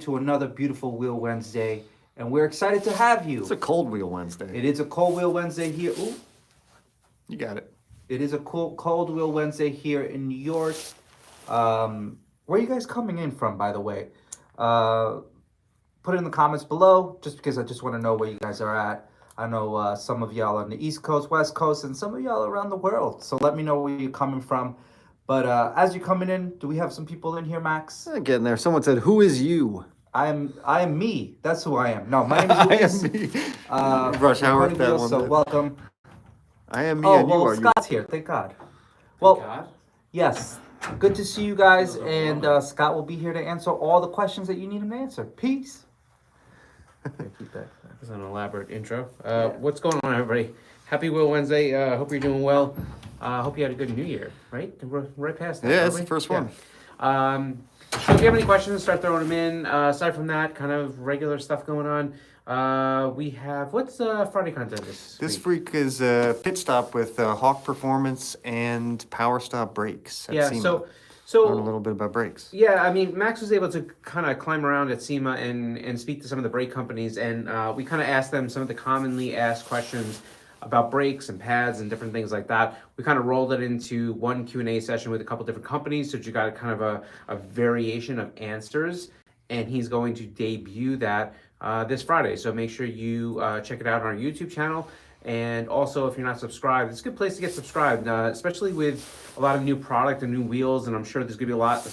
to another beautiful Wheel Wednesday, and we're excited to have you. It's a cold wheel Wednesday. It is a cold Wheel Wednesday here. Ooh. You got it. It is a cold Wheel Wednesday here in New York. Where are you guys coming in from, by the way? Put it in the comments below, just because I just want to know where you guys are at. I know some of y'all on the East Coast, West Coast, and some of y'all around the world. So let me know where you're coming from. But as you're coming in, do we have some people in here, Max? Getting there. Someone said, "Who is you?" I am me. That's who I am. No, my name is Luis. I am me. Rush Hour that one. So welcome. I am me Oh, and you well, are Scott's you. here. Thank God. Well, God. yes. Good to see you guys. And Scott will be here to answer all the questions that you need him to answer. Peace. Keep that. That's an elaborate intro. What's going on, everybody? Happy Wheel Wednesday. Hope you're doing well. Hope you had a good New Year, right? We're right past that. Yeah, it's the first one. So if you have any questions, start throwing them in. Aside from that, kind of regular stuff going on. We have, what's Friday content This week is Pit Stop with Hawk Performance and Power Stop Brakes at SEMA. Learn a little bit about brakes. Yeah, I mean, Max was able to kind of climb around at SEMA and speak to some of the brake companies, and we kind of asked them some of the commonly asked questions about brakes and pads and different things like that. We kind of rolled it into one Q&A session with a couple different companies, so you got kind of a variation of answers, and he's going to debut that this Friday. So make sure you check it out on our YouTube channel. And also, if you're not subscribed, it's a good place to get subscribed, especially with a lot of new product and new wheels. And I'm sure there's going to be a lot,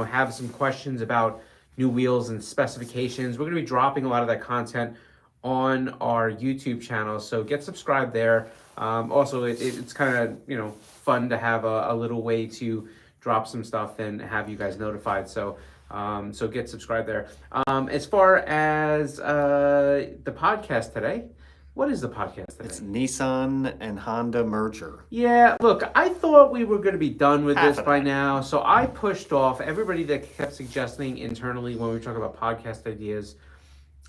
have some questions about new wheels and specifications. We're going to be dropping a lot of that content on our YouTube channel, so get subscribed there. Also, it's kind of fun to have a little way to drop some stuff and have you guys notified. So get subscribed there. As far as the podcast today. What is the podcast today? It's Nissan and Honda merger. Yeah, look, I thought we were going to be done with this by now, so I pushed off everybody that kept suggesting internally when we were talking about podcast ideas.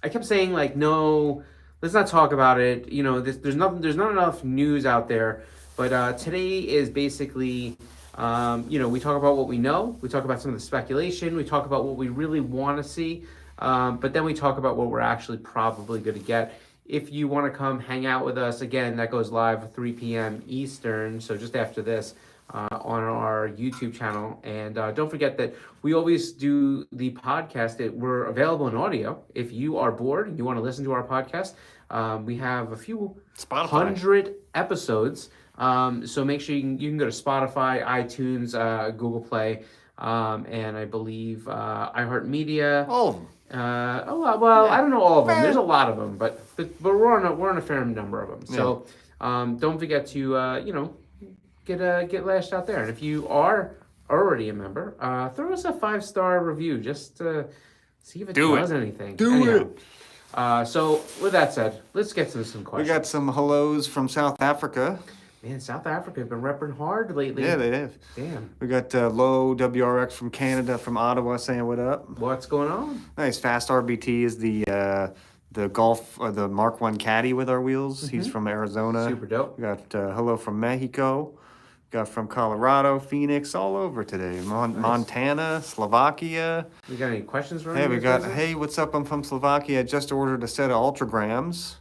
I kept saying, like, no, let's not talk about it. There's not enough news out there. But today is basically, we talk about what we know. We talk about some of the speculation. We talk about what we really want to see. But then we talk about what we're actually probably going to get. If you want to come hang out with us, again, that goes live at 3 p.m. Eastern, so just after this, on our YouTube channel. And don't forget that we always do the podcast. We're available in audio. If you are bored and you want to listen to our podcast, we have a few hundred episodes. So make sure you can go to Spotify, iTunes, Google Play, and I believe iHeartMedia. All of them. I don't know all of them. There's a lot of them, but we're on a fair number of them. So don't forget to get lashed out there. And if you are already a member, throw us a 5-star review just to see if it does anything. Do it. So with that said, let's get to some questions. We got some hellos from South Africa. Man, South Africa has been repping hard lately. Yeah, they have. Damn. We got Low WRX from Canada, from Ottawa, saying what up. What's going on? Nice. Fast RBT is the Golf or the Mark 1 Caddy with our wheels. He's from Arizona. Super dope. We got hello from Mexico. Got from Colorado, Phoenix, all over today. Montana, Slovakia. We got any questions from Hey, we got, hey, what's up? I'm from Slovakia. I just ordered a set of Ultragrams.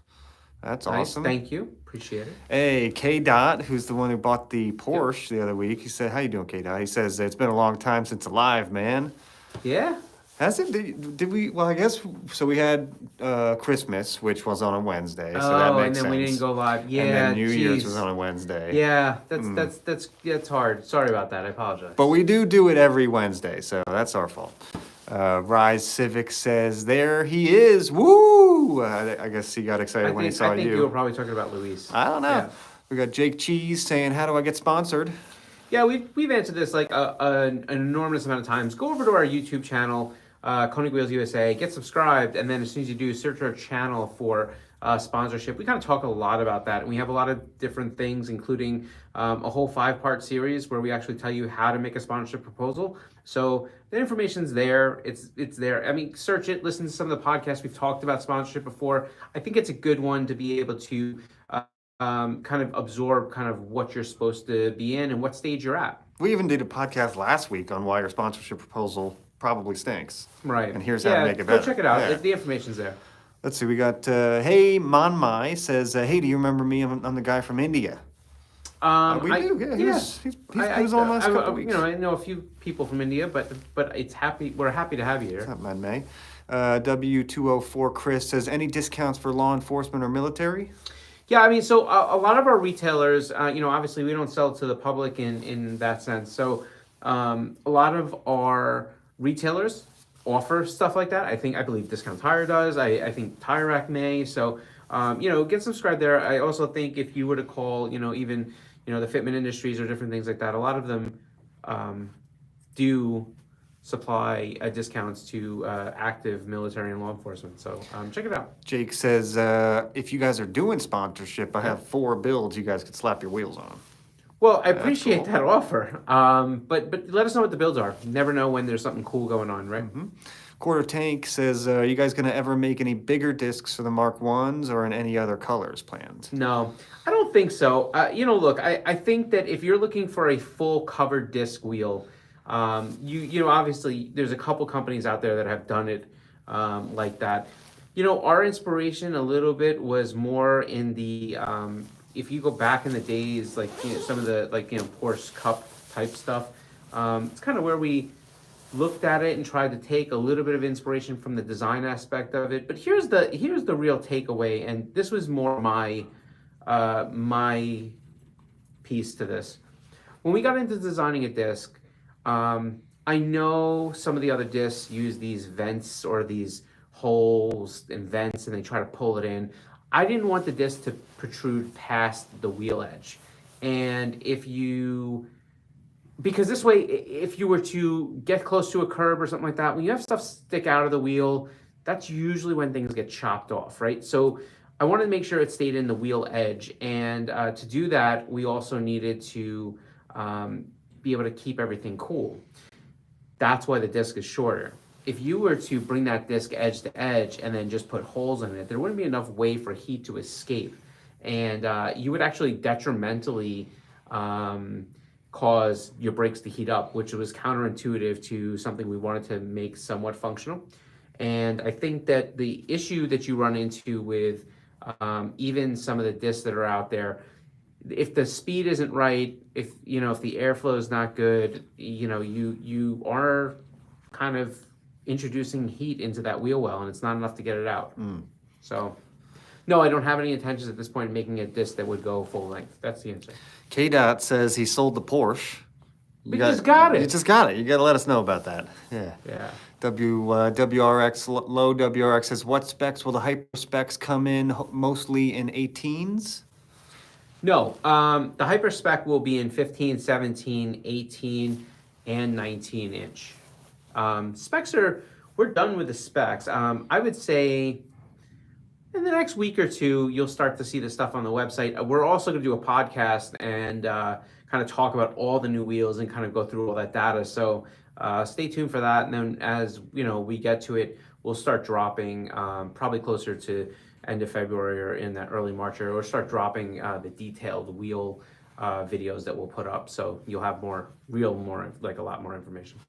That's awesome. Thank you. Appreciate it. Hey, K. Dot, who's the one who bought the Porsche the other week. He said, how you doing, K. Dot? He says, it's been a long time since Alive, man. Yeah? Has it? Did we? Well, I guess, so we had Christmas, which was on a Wednesday, so that makes sense. And then we didn't go live. Yeah, and then New Year's was on a Wednesday. Yeah, that's hard. Sorry about that. I apologize. But we do it every Wednesday, so that's our fault. Rise Civic says, there he is. Woo! I guess he got excited when he saw you. I think you were probably talking about Luis. I don't know. Yeah. We got Jake Cheese saying, how do I get sponsored? Yeah, we've answered this like an enormous amount of times. Go over to our YouTube channel, KONIG WHEELS USA, get subscribed, and then as soon as you do, search our channel for sponsorship. We kind of talk a lot about that, and we have a lot of different things, including a whole 5-part series where we actually tell you how to make a sponsorship proposal. So the information's there. It's there. I mean, search it, listen to some of the podcasts. We've talked about sponsorship before. I think it's a good one to be able to kind of absorb kind of what you're supposed to be in and what stage you're at. We even did a podcast last week on why your sponsorship proposal probably stinks. Right. And here's how to make it go better. check it out. Yeah. The information's there. Let's see, we got, hey, Manmai says, hey, do you remember me? I'm the guy from India. We do, yeah. He's been on the last couple weeks. I know a few people from India, but we're happy to have you here. What's up, man, May? W204 Chris says, any discounts for law enforcement or military? Yeah, I mean, so a lot of our retailers, obviously we don't sell to the public in that sense. So a lot of our retailers offer stuff like that. I believe Discount Tire does. I think Tire Rack may. So, get subscribed there. I also think if you were to call, even, the Fitment Industries or different things like that, a lot of them do supply discounts to active military and law enforcement. So check it out. Jake says, if you guys are doing sponsorship, I have 4 builds you guys could slap your wheels on. Well, I appreciate that offer, but let us know what the builds are. You never know when there's something cool going on, right? Mm-hmm. Quarter Tank says, are you guys going to ever make any bigger discs for the Mark 1s or in any other colors planned? No, I don't think so. Look, I think that if you're looking for a full covered disc wheel, obviously there's a couple companies out there that have done it like that. Our inspiration a little bit was more in the, if you go back in the days, like some of the Porsche Cup type stuff, it's kind of where we looked at it and tried to take a little bit of inspiration from the design aspect of it. But here's the real takeaway, and this was more my piece to this. When we got into designing a disc, I know some of the other discs use these vents or these holes and vents, and they try to pull it in. I didn't want the disc to protrude past the wheel edge. And because this way, if you were to get close to a curb or something like that, when you have stuff stick out of the wheel, that's usually when things get chopped off, right? So I wanted to make sure it stayed in the wheel edge. And to do that, we also needed to be able to keep everything cool. That's why the disc is shorter. If you were to bring that disc edge to edge and then just put holes in it, there wouldn't be enough way for heat to escape. And you would actually detrimentally cause your brakes to heat up, which was counterintuitive to something we wanted to make somewhat functional. And I think that the issue that you run into with even some of the discs that are out there, if the speed isn't right, if the airflow is not good, you are kind of introducing heat into that wheel well, and it's not enough to get it out. So no, I don't have any intentions at this point of making a disc that would go full length. That's the answer. K-Dot says he sold the Porsche. You just got it. You just got it. You got to let us know about that. Yeah. Yeah. WRX, low WRX says, what specs will the hyper specs come in mostly in 18s? No, the hyper spec will be in 15, 17, 18, and 19 inch. We're done with the specs. I would say in the next week or two, you'll start to see the stuff on the website. We're also going to do a podcast and kind of talk about all the new wheels and kind of go through all that data. So stay tuned for that. And then as we get to it, we'll start dropping probably closer to end of February or in that early March, or we'll start dropping the detailed wheel videos that we'll put up. So you'll have a lot more information.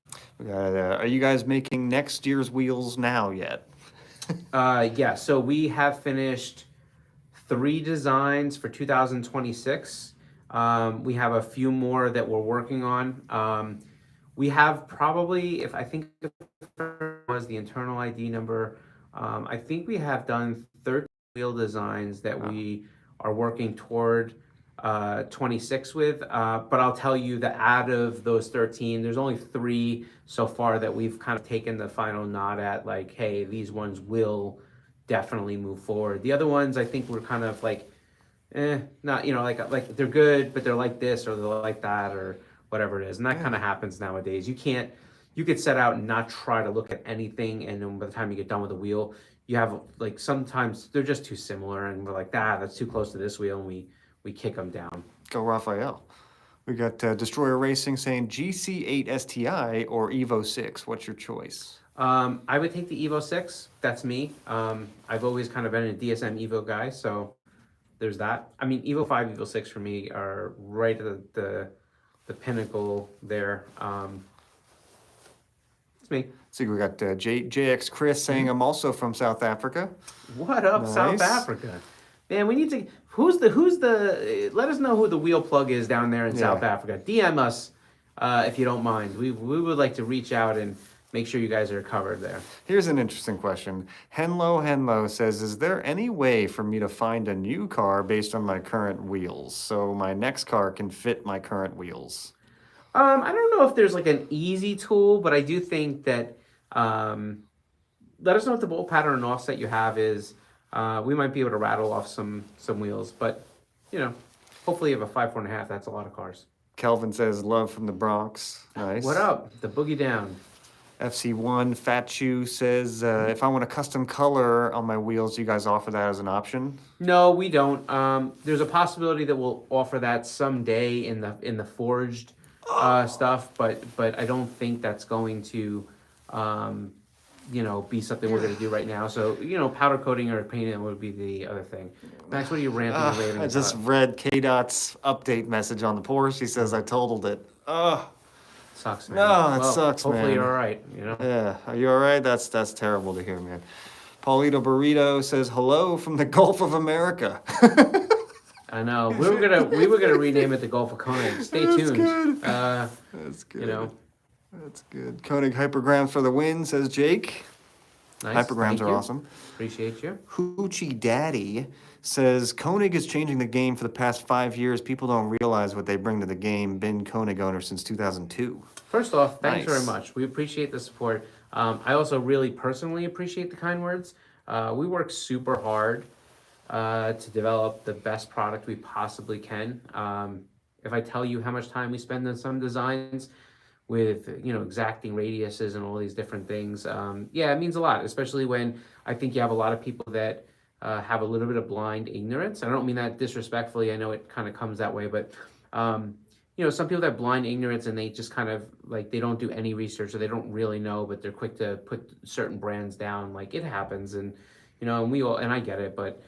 Are you guys making next year's wheels now yet? Yeah, so we have finished 3 designs for 2026. We have a few more that we're working on. We have probably, if was the internal ID number, I think we have done 13 wheel designs that we are working toward 26 with. But I'll tell you that out of those 13, there's only 3 so far that we've kind of taken the final nod at, like, hey, these ones will definitely move forward. The other ones, I think we're kind of like, not, like they're good, but they're like this or they're like that or whatever it is. And that kind of happens nowadays. You could set out and not try to look at anything, and then by the time you get done with the wheel, you have, like, sometimes they're just too similar and we're like, that's too close to this wheel, and we kick them down. Go Raphael. We got Destroyer Racing saying GC8 STI or Evo 6. What's your choice? I would take the Evo 6. That's me. I've always kind of been a DSM Evo guy, so there's that. I mean, Evo 5, Evo 6 for me are right at the pinnacle there. It's me. See, we got JX Chris saying I'm also from South Africa. What up, South Nice. Africa? Man, we need to. Who's the? Let us know who the wheel plug is down there in South Africa. DM us if you don't mind. We would like to reach out and make sure you guys are covered there. Here's an interesting question. Henlo says, is there any way for me to find a new car based on my current wheels so my next car can fit my current wheels? I don't know if there's like an easy tool, but I do think that let us know what the bolt pattern and offset you have is. We might be able to rattle off some wheels, but you know, hopefully you have a 5.5. That's a lot of cars. Kelvin says, love from the Bronx. Nice. What up? The boogie down. FC1 Fat Chew says, if I want a custom color on my wheels, do you guys offer that as an option? No, we don't. There's a possibility that we'll offer that someday in the forged stuff, but I don't think that's going to be something we're going to do right now. So, powder coating or painting would be the other thing. Max, what are you ranting and raving I just read K-Dot's update message on the Porsche. He says I totaled it. Sucks, man. No, it sucks, hopefully man. you're all right, Yeah, are you all right? That's terrible to hear, man. Paulito Burrito says, hello from the Gulf of America. I know. We were gonna rename it the Gulf of Konig. Stay tuned. Good. That's good. That's good. Konig Hypergrams for the win, says Jake. Nice. Hypergrams Thank are you. awesome. Appreciate you. Hoochie Daddy says, Konig is changing the game for the past 5 years. People don't realize what they bring to the game. Been Konig owner since 2002. First off, thanks Nice. very much. We appreciate the support. I also really personally appreciate the kind words. We work super hard to develop the best product we possibly can. If I tell you how much time we spend on some designs with, exacting radiuses and all these different things, it means a lot, especially when I think you have a lot of people that have a little bit of blind ignorance. I don't mean that disrespectfully. I know it kind of comes that way, but some people have blind ignorance and they just kind of like, they don't do any research or they don't really know, but they're quick to put certain brands down. Like it happens, and and I get it, but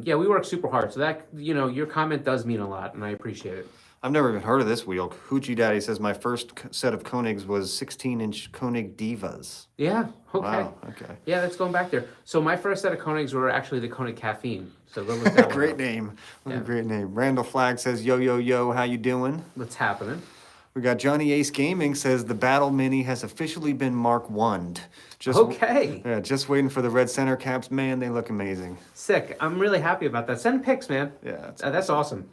we work super hard. So that, your comment does mean a lot, and I appreciate it. I've never even heard of this wheel. Hoochie Daddy says my first set of Konigs was 16-inch Konig Divas. Yeah. Okay. Wow, okay. Yeah, that's going back there. So my first set of Konigs were actually the Konig Caffeine. So go look that one Great up. name. What Yeah. a great name. Randall Flag says, yo, yo, yo, how you doing? What's happening? We got Johnny Ace Gaming says the Battle Mini has officially been Mark 1'd. Okay. Yeah, just waiting for the red center caps. Man, they look amazing. Sick. I'm really happy about that. Send pics, man. Yeah. That's awesome.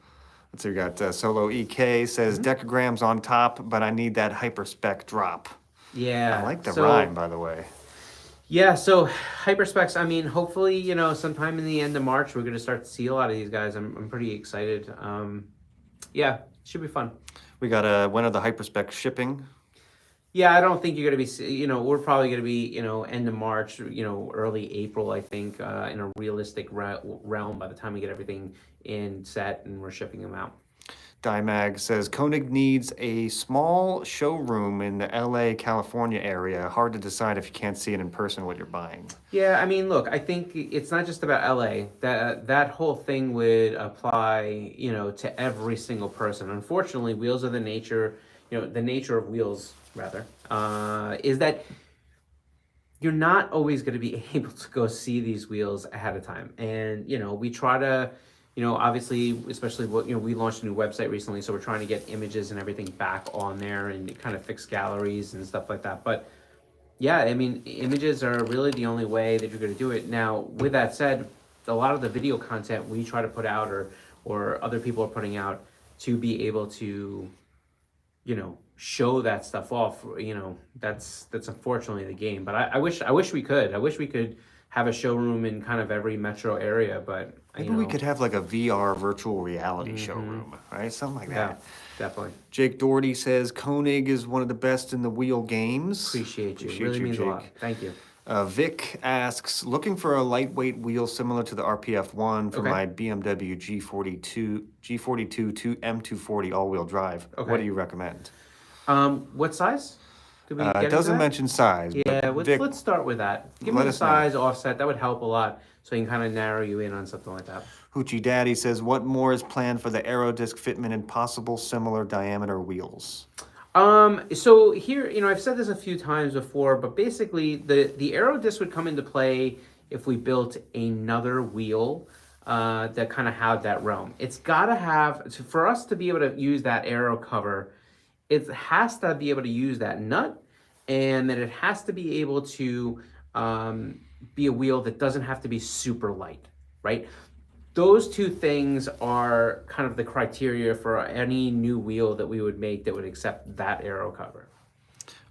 So we got Solo EK says decograms on top, but I need that hyperspec drop. Yeah. I like the rhyme, by the way. Yeah, so hyperspecs, I mean, hopefully, sometime in the end of March, we're going to start to see a lot of these guys. I'm pretty excited. Should be fun. We got when are the hyperspec shipping? Yeah, I don't think you're going to be, we're probably going to be, end of March, early April, I think, in a realistic realm by the time we get everything in set and we're shipping them out. Dimag says Konig needs a small showroom in the LA, California area. Hard to decide if you can't see it in person what you're buying. Yeah, I mean, look, I think it's not just about LA. That whole thing would apply, to every single person. Unfortunately, wheels are the nature of wheels, rather, is that you're not always going to be able to go see these wheels ahead of time. And, we try to, obviously, especially we launched a new website recently, so we're trying to get images and everything back on there and kind of fix galleries and stuff like that. But yeah, I mean, images are really the only way that you're going to do it. Now, with that said, a lot of the video content we try to put out or other people are putting out to be able to, show that stuff off, that's unfortunately the game. But I wish we could. I wish we could have a showroom in kind of every metro area, but Maybe we could have like a VR virtual reality showroom, right? Something like that. Definitely. Jake Doherty says Konig is one of the best in the wheel games. Appreciate you. Really means a lot. Thank you. Vic asks, looking for a lightweight wheel similar to the RPF1 for my BMW G42 M240 all-wheel drive. Okay. What do you recommend? What size? Did we get It into doesn't that? mention size. Yeah, but Vic, let's start with that. Give me let the us know. size offset. That would help a lot, so you can kind of narrow you in on something like that. Hoochie Daddy says, what more is planned for the Aerodisc fitment and possible similar diameter wheels? So here, I've said this a few times before, but basically the aero disc would come into play if we built another wheel that kind of had that realm. It's got to have, for us to be able to use that aero cover, it has to be able to use that nut, and then it has to be able to be a wheel that doesn't have to be super light, right? Those two things are kind of the criteria for any new wheel that we would make that would accept that aero cover.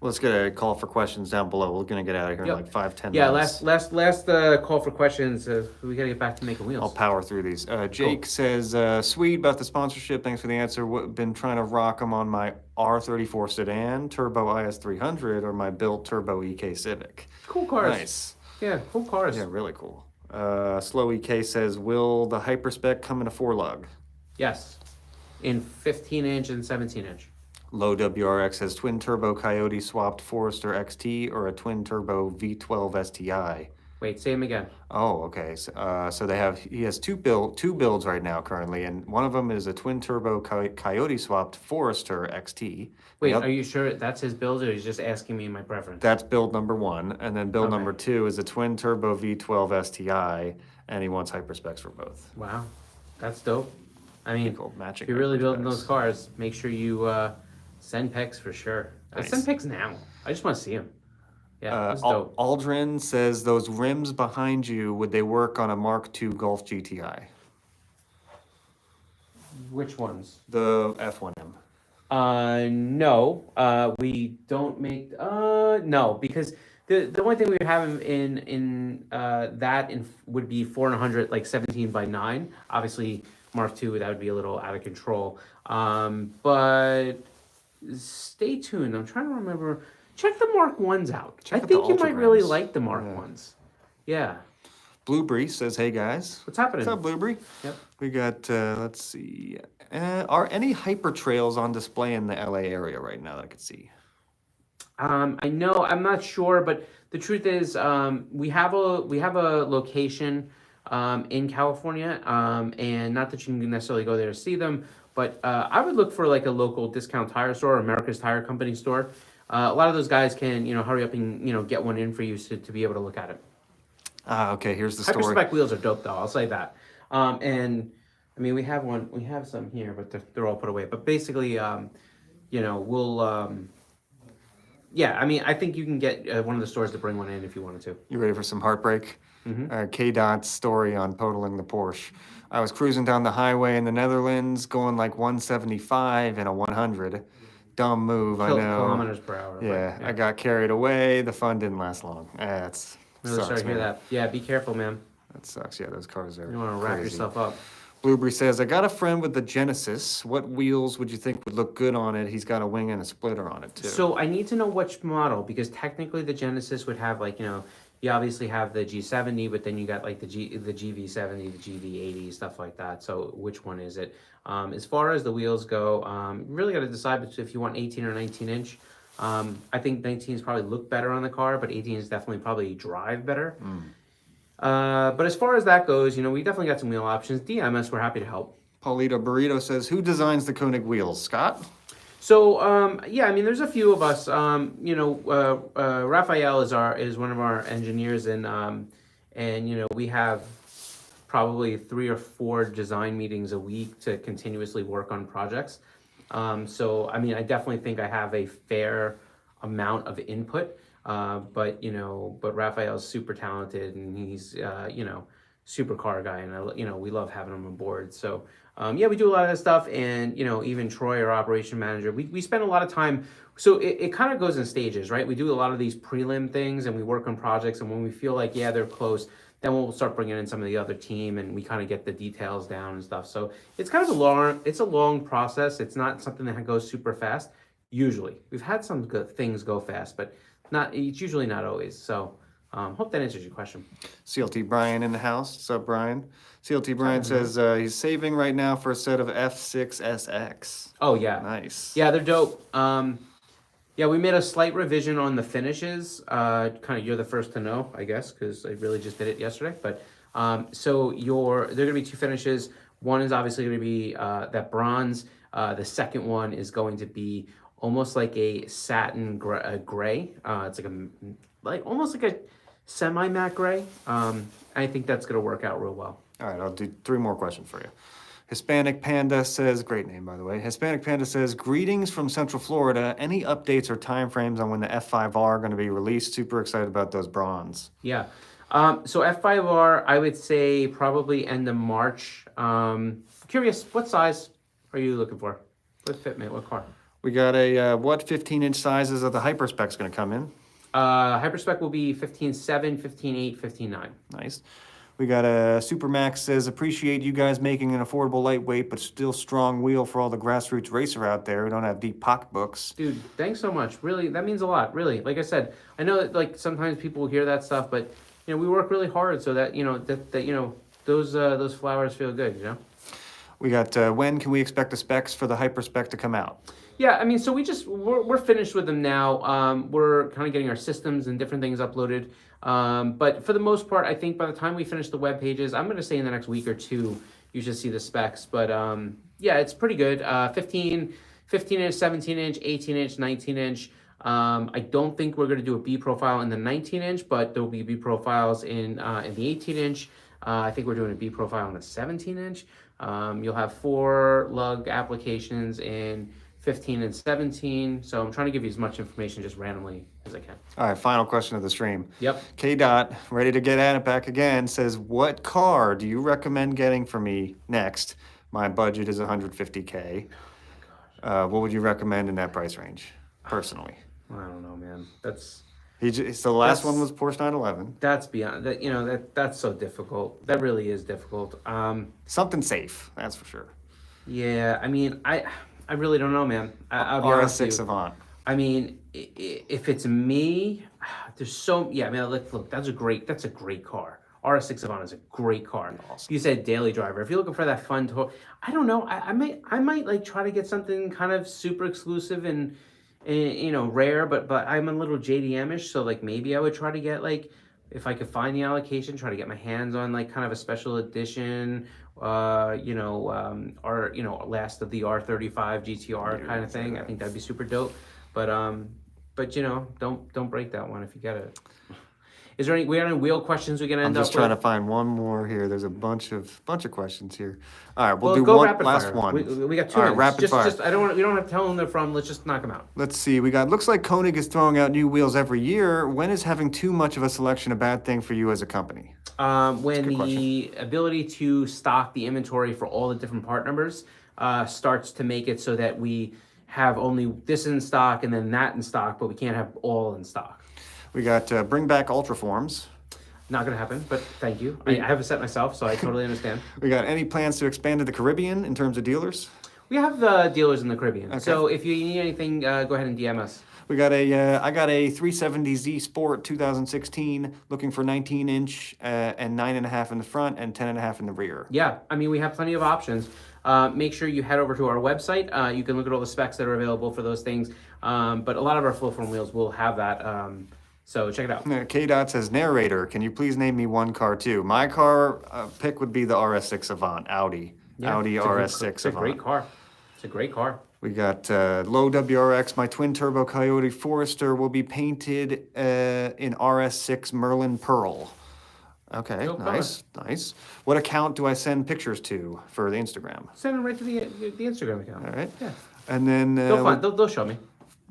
Let's get a call for questions down below. We're gonna get out of here in like 5-10 Yeah, minutes. last call for questions. We gotta get back to making wheels. I'll power through these. Jake says, sweet about the sponsorship. Thanks for the answer. Been trying to rock them on my R34 sedan, Turbo IS300, or my built Turbo EK Civic. Cool cars. Nice. Yeah, cool cars. Yeah, really cool. Slow EK says, will the Hyperspec come in a 4-lug? Yes, in 15-inch and 17-inch. Low WRX says, twin turbo Coyote swapped Forester XT or a twin turbo V12 STI. Wait, say them again. Oh, okay. So he has two builds right now currently, and one of them is a twin turbo Coyote swapped Forester XT. Wait, are you sure that's his build, or he's just asking me my preference? That's build number 1, and then build number 2 is a twin turbo V12 STI, and he wants hyperspecs for both. Wow, that's dope. I mean, Cool. Matching. if you're really building those cars, make sure you send pics for sure. Nice. Send pics now. I just want to see them. Yeah, that's dope. Aldrin says, those rims behind you, would they work on a Mark II Golf GTI? Which ones? The F1M. No. We don't make. No, because the only thing we have in that would be 400, like 17 by 9. Obviously, Mark II, that would be a little out of control. But stay tuned. I'm trying to remember. Check the Mark 1s out. I think you might really like the Mark 1s. Yeah. Blueberry says, hey guys. What's happening? What's up, Blueberry? Yep. We got, let's see. Are any hyper trails on display in the LA area right now that I could see? I know, I'm not sure, but the truth is, we have a location in California, and not that you can necessarily go there to see them, but I would look for like a local discount tire store, America's Tire Company store. A lot of those guys can, hurry up and, get one in for you to be able to look at it. Okay, here's the story. Hyperspec wheels are dope, though. I'll say that. And I mean, we have some here, but they're all put away. But basically, we'll, yeah. I mean, I think you can get one of the stores to bring one in if you wanted to. You ready for some heartbreak? K-Dot's story on totaling the Porsche. I was cruising down the highway in the Netherlands, going like 175 and a 100. Dumb move, I know. Kilometers per hour. Yeah, I got carried away. The fun didn't last long. That's really sucks, sorry to hear man. that. Yeah, be careful, man. That sucks. Yeah, those cars are You don't want to wrap crazy. yourself up. Blueberry says, I got a friend with the Genesis. What wheels would you think would look good on it? He's got a wing and a splitter on it, too. So I need to know which model, because technically the Genesis would have like, you obviously have the G70, but then you got like the GV70, the GV80, stuff like that. So which one is it? As far as the wheels go, you really got to decide if you want 18 or 19 inch. I think 19s probably look better on the car, but 18s definitely probably drive better. But as far as that goes, we definitely got some wheel options. DMS, we're happy to help. Paulito Burrito says, who designs the Koenig wheels? Scott? So yeah, I mean, there's a few of us. Raphael is one of our engineers, and we have probably 3 or 4 design meetings a week to continuously work on projects. So I mean, I definitely think I have a fair amount of input. But Raphael's super talented, and he's super car guy, and we love having him on board. So yeah, we do a lot of that stuff, and even Troy, our operation manager, we spend a lot of time. So it kind of goes in stages, right? We do a lot of these prelim things, and we work on projects, and when we feel like they're close, then we'll start bringing in some of the other team, and we kind of get the details down and stuff. So it's kind of a long process. It's not something that goes super fast. Usually, we've had some good things go fast, but it's usually not always. So hope that answers your question. CLT Brian in the house. What's up, Brian? CLT Brian says he's saving right now for a set of F6SX. Oh, yeah. Nice. Yeah, they're dope. Yeah, we made a slight revision on the finishes. Kind of, you're the first to know, I guess, because I really just did it yesterday. But so there are going to be 2 finishes. One is obviously going to be that bronze. The second one is going to be almost like a satin gray. It's like almost like a semi-matte gray. I think that's going to work out real well. All right, I'll do 3 more questions for you. Hispanic Panda says, great name, by the way. Hispanic Panda says, greetings from Central Florida. Any updates or timeframes on when the F5R are going to be released? Super excited about those bronze. Yeah. So F5R, I would say probably end of March. Curious, what size are you looking for? What fitment, what car? We got a, what 15-inch sizes of the Hyperspec's going to come in? Hyperspec will be 15.7, 15.8, 15.9. Nice. We got a Supermax says, appreciate you guys making an affordable, lightweight, but still strong wheel for all the grassroots racer out there who don't have deep pocketbooks. Dude, thanks so much. Really, that means a lot. Really, like I said, I know that like sometimes people hear that stuff, but you know we work really hard so that those flowers feel good. You know. We got when can we expect the specs for the Hyperspec to come out? Yeah, I mean, so we're finished with them now. We're kind of getting our systems and different things uploaded. But for the most part, I think by the time we finish the web pages, I'm going to say in the next week or 2, you should see the specs. But yeah, it's pretty good. 15 inch, 17 inch, 18 inch, 19 inch. I don't think we're going to do a B profile in the 19 inch, but there will be B profiles in the 18 inch. I think we're doing a B profile in the 17 inch. You'll have 4 lug applications in 15 and 17. So I'm trying to give you as much information just randomly as I can. All right, final question of the stream. Yep. K Dot, ready to get at it back again, says, what car do you recommend getting for me next? My budget is 150K. What would you recommend in that price range, personally? I don't know, man. That's So the last one was Porsche 911. That's beyond that. You know that's so difficult. That really is difficult. Something safe, that's for sure. Yeah, I mean, I really don't know, man. I'll be honest with RS6 you. Avant. I mean, if it's me, there's so yeah. I mean, look, that's a great car. RS6 Avant is a great car. Awesome. You said daily driver. If you're looking for that fun tour, I don't know. I might like try to get something kind of super exclusive and you know rare, but I'm a little JDM-ish, so like maybe I would try to get like if I could find the allocation, try to get my hands on like kind of a special edition, or last of the R35 GTR kind of thing. I think that'd be super dope. But you know, don't break that one if you get it. Is there we got any wheel questions we can end up with? I'm just trying to find one more here. There's a bunch of questions here. All right, we'll do go one rapid last fire. one. We got 2 All right, minutes. rapid fire. Just we don't have to tell them they're from. Let's just knock them out. Let's see. We got. Looks like Konig is throwing out new wheels every year. When is having too much of a selection a bad thing for you as a company? When the ability to stock the inventory for all the different part numbers starts to make it so that we have only this in stock and then that in stock, but we can't have all in stock. We got bring back Ultra Forms. Not going to happen, but thank you. I have a set myself, so I totally understand. We got any plans to expand to the Caribbean in terms of dealers? We have dealers in the Caribbean, okay. So if you need anything, go ahead and DM us. We got I got a 370Z Sport 2016, looking for 19-inch and 9.5 in the front and 10.5 in the rear. Yeah, I mean, we have plenty of options. Make sure you head over to our website. You can look at all the specs that are available for those things. But a lot of our flow form wheels will have that. So check it out. K-Dot says, narrator, can you please name me one car too? My car pick would be the RS6 Avant, Audi. Yeah, Audi RS6 Avant. It's a great car. It's a great car. We got low WRX. My twin turbo Coyote Forester will be painted in RS6 Merlin Pearl. Okay, nice. What account do I send pictures to for the Instagram? Send them right to the Instagram account. All right. Yeah. And then they'll show me.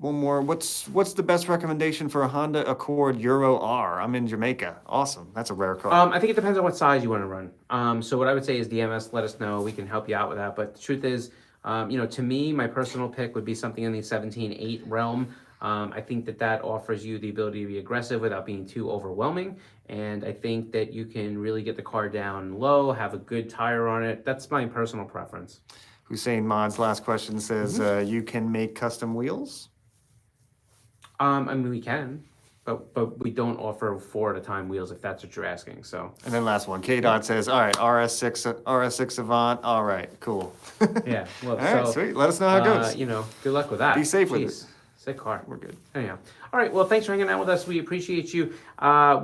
One more. What's the best recommendation for a Honda Accord Euro R? I'm in Jamaica. Awesome. That's a rare car. I think it depends on what size you want to run. So what I would say is DM us, let us know. We can help you out with that. But the truth is, to me, my personal pick would be something in the 17.8 realm. I think that offers you the ability to be aggressive without being too overwhelming. And I think that you can really get the car down low, have a good tire on it. That's my personal preference. Hussein Mod's last question says, you can make custom wheels? I mean, we can, but we don't offer 4 at a time wheels if that's what you're asking. So. And then last one, K-Dot says, all right, RS6 Avant. All right, cool. Yeah. Well, all right, sweet. Let us know how it goes. Good luck with that. Be safe with it. Sick car. We're good. Anyhow. All right. Well, thanks for hanging out with us. We appreciate you.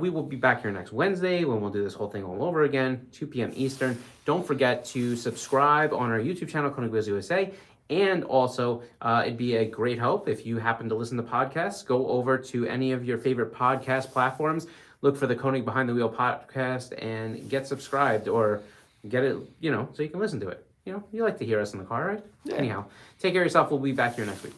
We will be back here next Wednesday when we'll do this whole thing all over again, 2 p.m. Eastern. Don't forget to subscribe on our YouTube channel, KONIG WHEELS USA. And also, it'd be a great help if you happen to listen to podcasts. Go over to any of your favorite podcast platforms, look for the Konig Behind the Wheel podcast, and get subscribed or get it, so you can listen to it. You like to hear us in the car, right? Yeah. Anyhow, take care of yourself. We'll be back here next week.